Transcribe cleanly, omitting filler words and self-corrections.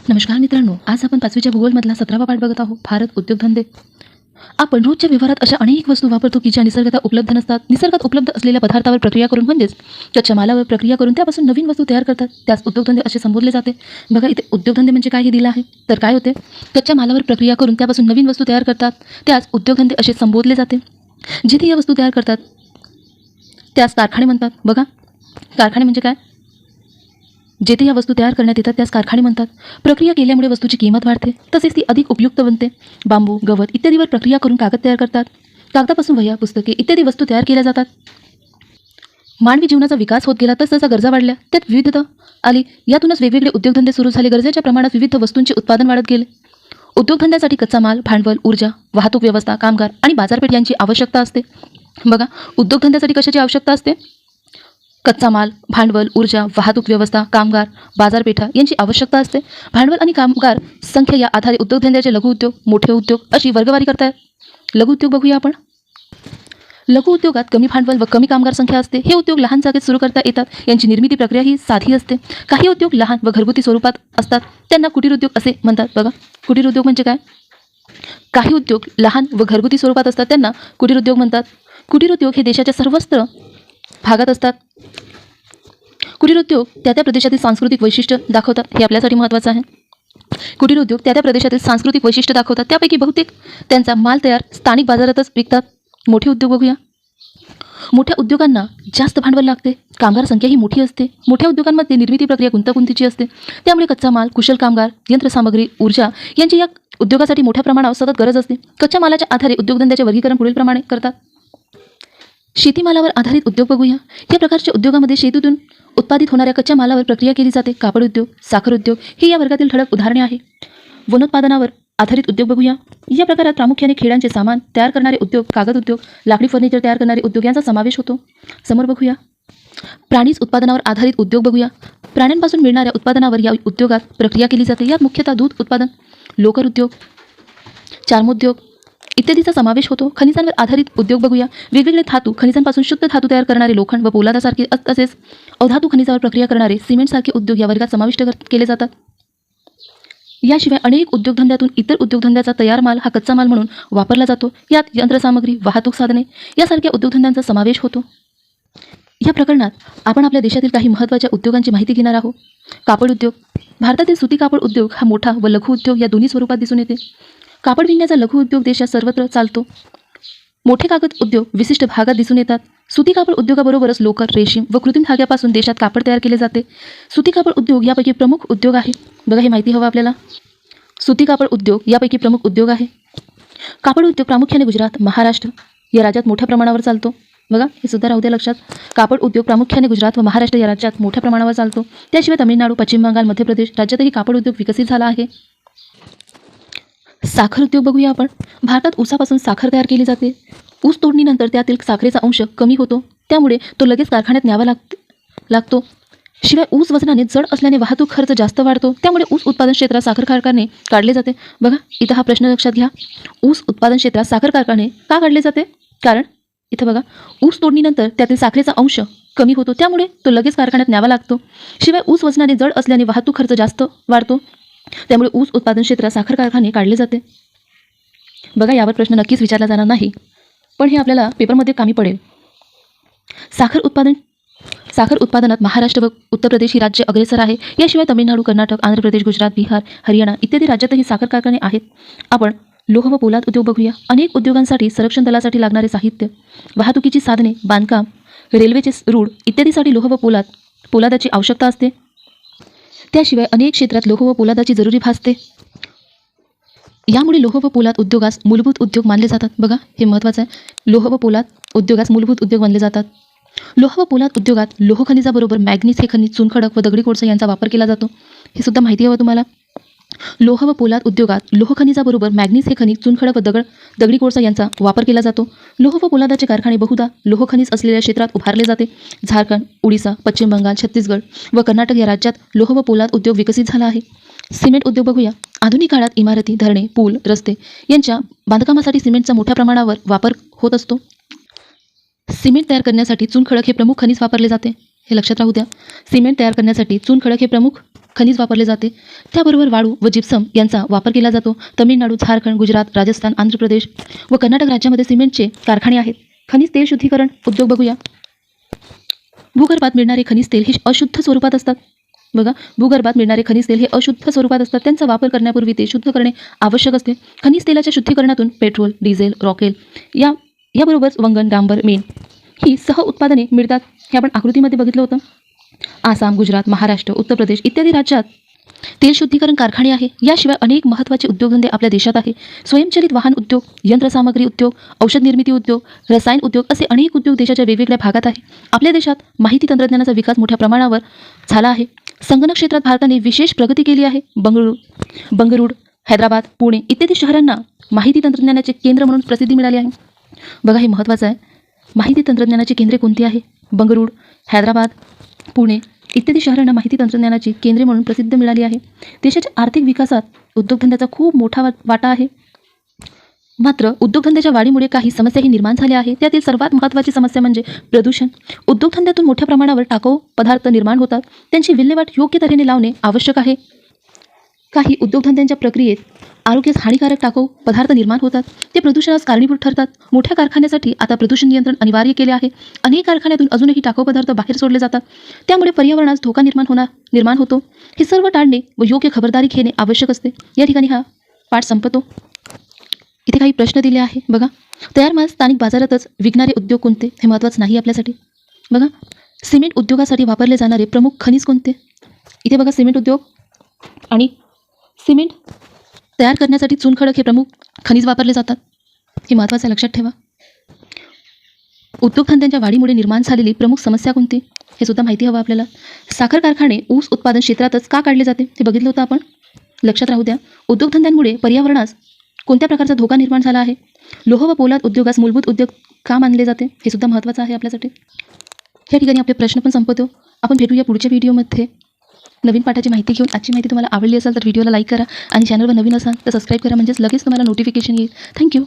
नमस्कार मित्रांनो, आज आपण 5वीच्या भूगोलमधला 17वा पाठ बघत आहोत. भारत उद्योगधंदे. आपण रोजच्या व्यवहारात अशा अनेक वस्तू वापरतो की ज्या निसर्गात उपलब्ध नसतात. निसर्गात उपलब्ध असलेल्या पदार्थावर प्रक्रिया करून म्हणजेच कच्च्या मालावर प्रक्रिया करून त्यापासून नवीन वस्तू तयार करतात. त्यास उद्योगधंदे असे संबोधले जाते. बघा इथे उद्योगधंदे म्हणजे काय हे दिलं आहे. तर काय होते, कच्च्या मालावर प्रक्रिया करून त्यापासून नवीन वस्तू तयार करतात. त्यास उद्योगधंदे असे संबोधले जाते. जिथे या वस्तू तयार करतात त्यास कारखाने म्हणतात. बघा कारखाने म्हणजे काय, जेथे या वस्तू तयार करण्यात येतात त्यास कारखाने म्हणतात. प्रक्रिया केल्यामुळे वस्तूची किंमत वाढते, तसेच ती अधिक उपयुक्त बनते. बांबू, गवत इत्यादीवर प्रक्रिया करून कागद तयार करतात. कागदापासून वह्या, पुस्तके इत्यादी वस्तू तयार केल्या जातात. मानवी जीवनाचा विकास होत गेला तसतसा गरजा वाढल्या, त्यात विविधता आली. यातूनच वेगवेगळे उद्योगधंदे सुरू झाले. गरजेच्या प्रमाणात विविध वस्तूंचे उत्पादन वाढत गेले. उद्योगधंद्यासाठी कच्चा माल, भांडवल, ऊर्जा, वाहतूक व्यवस्था, कामगार आणि बाजारपेठ यांची आवश्यकता असते. बघा उद्योगधंद्यासाठी कशाची आवश्यकता असते, कच्चा माल, भांडवल, ऊर्जा, वाहतूक व्यवस्था, कामगार, बाजारपेठा यांची आवश्यकता असते. भांडवल आणि कामगार संख्या या आधारे उद्योगधंद्याचे लघु उद्योग, मोठे उद्योग अशी वर्गवारी करतात. लघु उद्योग बघूया आपण. लघु उद्योगात कमी भांडवल व कमी कामगार संख्या असते. हे उद्योग लहान जागेत सुरू करता येतात. यांची निर्मिती प्रक्रिया ही साधी असते. काही उद्योग लहान व घरगुती स्वरूपात असतात, त्यांना कुटीर उद्योग असे म्हणतात. बघा कुटीर उद्योग म्हणजे काय, काही उद्योग लहान व घरगुती स्वरूपात असतात त्यांना कुटीर उद्योग म्हणतात. कुटीर उद्योग हे देशाच्या सर्वत्र भागात असतात. कुटीर उद्योग त्या प्रदेशातील सांस्कृतिक वैशिष्ट्य दाखवतात. हे आपल्यासाठी महत्त्वाचं आहे. कुटीर उद्योग त्या प्रदेशातील सांस्कृतिक वैशिष्ट्य दाखवतात. त्यापैकी बहुतेक त्यांचा माल तयार स्थानिक बाजारातच विकतात. मोठे उद्योग बघूया. मोठ्या उद्योगांना जास्त भांडवल लागते, कामगार संख्या ही मोठी असते. मोठ्या उद्योगांमध्ये निर्मिती प्रक्रिया गुंतागुंतीची असते. त्यामुळे कच्चा माल, कुशल कामगार, यंत्रसामग्री, ऊर्जा यांची या उद्योगासाठी मोठ्या प्रमाणावर सतत गरज असते. कच्च्या मालाच्या आधारे उद्योगधंद्याचे वर्गीकरण पुढीलप्रमाणे करतात. शेतीमालावर आधारित उद्योग बघूया. या प्रकारच्या उद्योगामध्ये शेतीतून उत्पादित होणाऱ्या कच्च्या मालावर प्रक्रिया केली जाते. कापड उद्योग, साखर उद्योग ही या वर्गातील ठळक उदाहरणे आहे. वनोत्पादनावर आधारित उद्योग बघूया. या प्रकारात प्रामुख्याने खेळांचे सामान तयार करणारे उद्योग, कागद उद्योग, लाकडी फर्निचर तयार करणारे उद्योग यांचा समावेश होतो. समोर बघूया. प्राणीज उत्पादनावर आधारित उद्योग बघूया. प्राण्यांपासून मिळणाऱ्या उत्पादनावर या उद्योगात प्रक्रिया केली जाते. यात मुख्यतः दूध उत्पादन, लोकर उद्योग, चर्मोद्योग इत्यादीचा समावेश होतो. खनिजांवर आधारित उद्योग बघूया. वेगवेगळे धातू, खनिजांपासून शुद्ध धातू तयार करणारे लोखंड व पोलादासारखे तसेच अधातू खनिजावर प्रक्रिया करणारे सिमेंटसारखे उद्योग या वर्गात समाविष्ट केले जातात. याशिवाय अनेक उद्योगधंद्यातून इतर उद्योगधंद्याचा तयार माल हा कच्चा माल म्हणून वापरला जातो. यात यंत्रसामग्री, वाहतूक साधने यासारख्या उद्योगधंद्यांचा समावेश होतो. या प्रकरणात आपण आपल्या देशातील काही महत्त्वाच्या उद्योगांची माहिती घेणार आहोत. कापड उद्योग. भारतातील सुती कापड उद्योग हा मोठा व लघु उद्योग या दोन्ही स्वरूपात दिसून येते. कापड विणण्याचा लघु उद्योग देशात सर्वत्र चालतो. मोठे कागद उद्योग विशिष्ट भागात दिसून येतात. सुती कापड उद्योगाबरोबरच लोकर, रेशीम व कृत्रिम धाग्यापासून देशात कापड तयार केले जाते. सुती कापड उद्योग यापैकी प्रमुख उद्योग आहे. बघा हे माहिती हवं आपल्याला. सुती कापड उद्योग यापैकी प्रमुख उद्योग आहे. कापड उद्योग प्रामुख्याने गुजरात, महाराष्ट्र या राज्यात मोठ्या प्रमाणावर चालतो. बघा हे सुद्धा राहू द्या लक्षात. कापड उद्योग प्रामुख्याने गुजरात व महाराष्ट्र या राज्यात मोठ्या प्रमाणावर चालतो. त्याशिवाय तामिळनाडू, पश्चिम बंगाल, मध्य प्रदेश राज्यातही कापड उद्योग विकसित झाला आहे. साखर उद्योग बघूया आपण. भारतात ऊसापासून साखर तयार केली जाते. ऊस तोडणीनंतर त्यातील साखरेचा अंश कमी होतो, त्यामुळे तो लगेच कारखान्यात न्यावा लागतो. शिवाय ऊस वजनाने जड असल्याने वाहतूक खर्च जास्त वाढतो. त्यामुळे ऊस उत्पादन क्षेत्रात साखर कारखाने काढले जाते. बघा इथं हा प्रश्न लक्षात घ्या. ऊस उत्पादन क्षेत्रात साखर कारखाने का काढले जाते, कारण इथं बघा ऊस तोडणीनंतर त्यातील साखरेचा अंश कमी होतो, त्यामुळे तो लगेच कारखान्यात न्यावा लागतो. शिवाय ऊस वजनाने जड असल्याने वाहतूक खर्च जास्त वाढतो, त्यामुळे ऊस उत्पादन क्षेत्रात साखर कारखाने काढले जाते. बघा यावर प्रश्न नक्कीच विचारला जाणार नाही, पण हे आपल्याला पेपरमध्ये कामी पडेल. साखर उत्पादनात महाराष्ट्र व उत्तर प्रदेश ही राज्य अग्रेसर आहे. याशिवाय तामिळनाडू, कर्नाटक, आंध्र प्रदेश, गुजरात, बिहार, हरियाणा इत्यादी राज्यातही साखर कारखाने आहेत. आपण लोह व पोलाद उद्योग बघूया. अनेक उद्योगांसाठी संरक्षण दलासाठी लागणारे साहित्य, वाहतुकीची साधने, बांधकाम, रेल्वेचे रूळ इत्यादीसाठी लोह व पोलादाची आवश्यकता असते. त्याशिवाय अनेक क्षेत्रात लोह व पोलादाची जरुरी भासते. यामुळे लोह व पोलाद उद्योगास मूलभूत उद्योग मानले जातात. बघा हे महत्त्वाचं आहे. लोह व पोलाद उद्योगास मूलभूत उद्योग मानले जातात. लोह व पोलाद उद्योगात लोह खनिजाबरोबर मॅग्नीज हे खनिज, चुनखडक व दगडी कोळसा यांचा वापर केला जातो. हे सुद्धा माहिती हवं तुम्हाला. लोह व पोलाद उद्योगात लोह खनिजाबरोबर मॅग्नीज हे खनिज, चुनखडक व दगडी कोळसा यांचा वापर केला जातो. लोह व पोलादाचे कारखाने बहुधा लोह खनिज असलेल्या क्षेत्रात उभारले जाते. झारखंड, ओडिसा, पश्चिम बंगाल, छत्तीसगड व कर्नाटक या राज्यात लोह व पोलाद उद्योग विकसित झाला आहे. सिमेंट उद्योग बघूया. आधुनिक काळात इमारती, धरणे, पूल, रस्ते यांच्या बांधकामासाठी सिमेंटचा मोठ्या प्रमाणावर वापर होत असतो. सिमेंट तयार करण्यासाठी चुनखडक हे प्रमुख खनिज वापरले जाते. हे लक्षात राहू द्या. सिमेंट तयार करण्यासाठी चुनखडक हे प्रमुख खनिज वापरले जाते. त्याबरोबर वाळू व जिप्सम यांचा वापर केला जातो. तामिळनाडू, झारखंड, गुजरात, राजस्थान, आंध्र प्रदेश व कर्नाटक राज्यामध्ये सिमेंटचे कारखाने आहेत. खनिज तेल शुद्धीकरण उद्योग बघूया. भूगर्भात मिळणारे खनिज तेल हे अशुद्ध स्वरूपात असतात. बघा, भूगर्भात मिळणारे खनिज तेल हे अशुद्ध स्वरूपात असतात. त्यांचा वापर करण्यापूर्वी ते शुद्ध करणे आवश्यक असते. खनिज तेलाच्या शुद्धीकरणातून पेट्रोल, डिझेल, रॉकेल याबरोबरच वंगण, डांबर, मेण ही सह उत्पादने मिळतात. हे आपण आकृतीमध्ये बघितलं होतं. आसाम, गुजरात, महाराष्ट्र, उत्तर प्रदेश इत्यादी राज्यात तेल शुद्धीकरण कारखाने आहे. याशिवाय अनेक महत्त्वाचे उद्योगधंदे आपल्या देशात आहे. स्वयंचलित वाहन उद्योग, यंत्रसामग्री उद्योग, औषध निर्मिती उद्योग, रसायन उद्योग असे अनेक उद्योग देशाच्या वेगवेगळ्या भागात आहे. आपल्या देशात माहिती तंत्रज्ञानाचा विकास मोठ्या प्रमाणावर झाला आहे. संगणक क्षेत्रात भारताने विशेष प्रगती केली आहे. बंगळुरू, हैदराबाद, पुणे इत्यादी शहरांना माहिती तंत्रज्ञानाचे केंद्र म्हणून प्रसिद्धी मिळाली आहे. बघा, हे महत्त्वाचं आहे. माहिती तंत्रज्ञानाची केंद्रे कोणती आहे? बंगळुरू, हैदराबाद, पुणे इत्यादी शहरांना माहिती तंत्रज्ञानाची केंद्रे म्हणून प्रसिद्ध मिळाली आहे. देशाच्या आर्थिक विकासात उद्योगधंद्याचा खूप मोठा वाटा आहे. मात्र उद्योगधंद्याच्या वाढीमुळे काही समस्याही निर्माण झाल्या आहेत. त्यातील सर्वात महत्त्वाची समस्या म्हणजे प्रदूषण. उद्योगधंद्यातून मोठ्या प्रमाणावर टाकाऊ पदार्थ निर्माण होतात. त्यांची विल्हेवाट योग्य तऱ्हेने लावणे आवश्यक आहे. काही उद्योगधंद्यांच्या प्रक्रियेत आरोग्यास हानिकारक टाकाऊ पदार्थ निर्माण होतात. ते प्रदूषणास कारणीभूत ठरतात. मोठ्या कारखान्यासाठी आता प्रदूषण नियंत्रण अनिवार्य केले आहे. अनेक कारखान्यातून अजूनही टाकाऊ पदार्थ बाहेर सोडले जातात. त्यामुळे पर्यावरणास धोका निर्माण होतो. हे सर्व टाळणे व योग्य खबरदारी घेणे आवश्यक असते. या ठिकाणी हा पाठ संपतो. इथे काही प्रश्न दिले आहे. बघा, तयार माल स्थानिक बाजारातच विकणारे उद्योग कोणते? हे महत्त्वाचं नाही आपल्यासाठी. बघा, सिमेंट उद्योगासाठी वापरले जाणारे प्रमुख खनिज कोणते? इथे बघा, सिमेंट उद्योग आणि सिमेंट तयार करण्यासाठी चुनखडक हे प्रमुख खनिज वापरले जातात. हे महत्त्वाचं लक्षात ठेवा. उद्योगधंद्यांच्या वाढीमुळे निर्माण झालेली प्रमुख समस्या कोणती? हे सुद्धा माहिती हवं आपल्याला. साखर कारखाने ऊस उत्पादन क्षेत्रातच का काढले जाते? हे बघितलं होतं आपण. लक्षात राहू द्या. उद्योगधंद्यांमुळे पर्यावरणास कोणत्या प्रकारचा धोका निर्माण झाला आहे? लोह व पोलाद उद्योगास मूलभूत उद्योग का मानले जाते? हे सुद्धा महत्त्वाचं आहे आपल्यासाठी. या ठिकाणी आपले प्रश्न पण संपवतो. आपण भेटूया पुढच्या व्हिडिओमध्ये नवीन पाठाची माहिती घेऊन. आजची माहिती तुम्हाला आवडली असेल तर व्हिडिओला लाईक करा आणि चॅनलवर नवीन असाल तर सबस्क्राईब करा, म्हणजेच लगेच तुम्हाला नोटिफिकेशन येईल. थँक्यू.